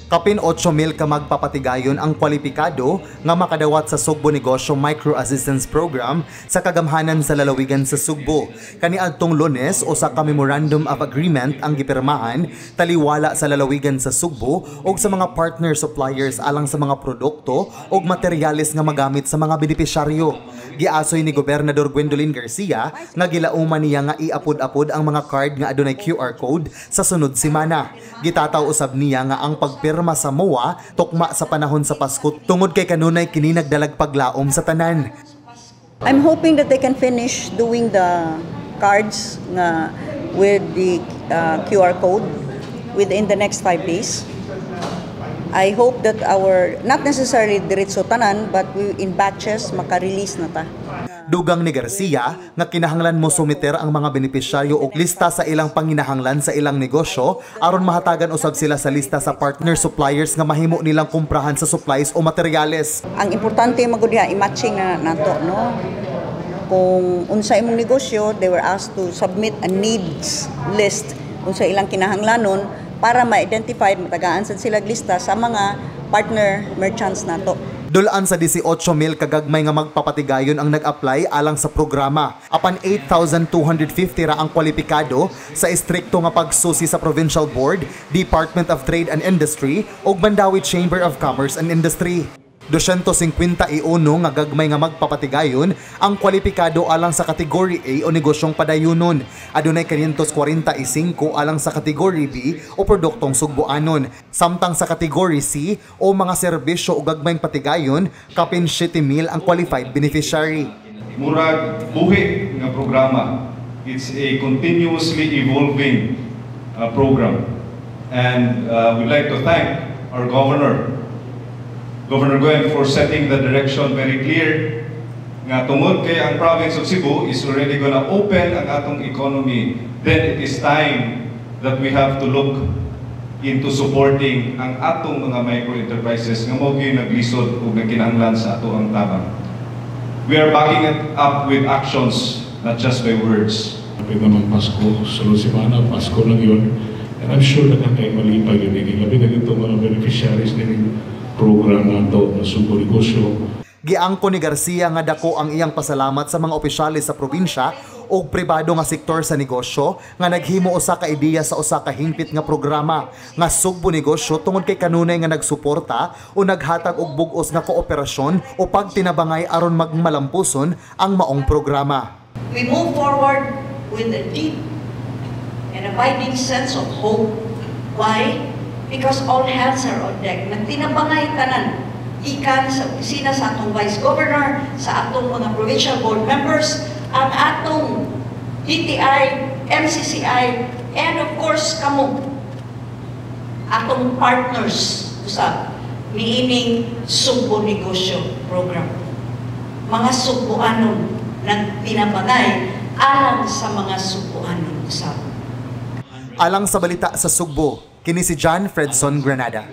Kapin 8,000 ka magpapatigayon ang kwalipikado nga makadawat sa Sugbo Negosyo Micro Assistance Program sa kagamhanan sa lalawigan sa Sugbo. Kaniadtong Lunes o sa Memorandum of Agreement ang gipirmahan taliwala sa lalawigan sa Sugbo o sa mga partner suppliers alang sa mga produkto o materyales nga magamit sa mga benepisyaryo. Giasoy ni Gobernador Gwendolyn Garcia nga gilauman niya nga iapod-apod ang mga card nga adunay QR code sa sunod semana. Gitataw usab niya nga ang pagpirma sa MOA tukma sa panahon sa Pasko tungod kay kanunay kini nagdalag paglaom sa tanan. I'm hoping that they can finish doing the cards nga with the QR code within the next 5 days. I hope that not necessarily diretso tanan, but in batches, maka-release na ta. Dugang ni Garcia nga kinahanglan mo sumiter ang mga benepisyaryo o lista sa ilang panginahanglan sa ilang negosyo aron mahatagan usab sila sa lista sa partner suppliers nga mahimo nilang kumprahan sa supplies o materyales. Ang importante magud diha i-matching na nato, no? Kung unsa imong negosyo, they were asked to submit a needs list unsa ilang kinahanglanon para ma-identify matagaan sad sila lista sa mga partner merchants nato. Dulaan sa 18,000 kagagmay nga magpapatigayon ang nag-apply alang sa programa. Apan 8,250 ra ang kwalipikado sa istrikto nga pagsusi sa Provincial Board, Department of Trade and Industry ug Mandawi Chamber of Commerce and Industry. 251 nga gagmay nga magpapatigayon ang kwalipikado alang sa Category A o negosyong padayunon. Adunay 545 alang sa Category B o produktong sugboanon. Samtang sa Category C o mga serbisyo o gagmayng patigayon, kapin 7,000 ang qualified beneficiary. Murag buhi nga programa. It's a continuously evolving program. And we'd like to thank our Governor Gwen for setting the direction very clear nga tungod kay ang province of Cebu is already gonna open ang atong economy. Then it is time that we have to look into supporting ang atong mga micro-enterprises nga mao gyud naglisod ug nagkinahanglan sa ato ang tabang. We are backing it up with actions, not just by words. Kapag naman Pasko, sunod semana, Pasko lang yun. And I'm sure na kayong malipag yun. Labi na ito mga beneficiaries ng programa ito na Sugbo Negosyo. Giangko ni Garcia nga dako ang iyang pasalamat sa mga opisyales sa probinsya o pribado nga sektor sa negosyo nga naghimo usa ka ideya sa usa ka hingpit nga programa nga Sugbo Negosyo tungod kay kanunay nga nagsuporta o naghatag og bug-os nga kooperasyon o pagtinabangay aron magmalampuson ang maong programa. We move forward with a deep and abiding sense of hope. Why? Because all hands are on deck. Nagtinabangay tanan, ikan sa opisina sa atong Vice Governor, sa atong mga provincial board members, ang atong DTI, MCCI, and of course, kamo, atong partners sa niining Sugbo Negosyo Program. Mga Sugboanon nagtinabangay alang sa mga Sugboanon usab. Alang sa balita sa Sugbo, kini si John Fredson Granada.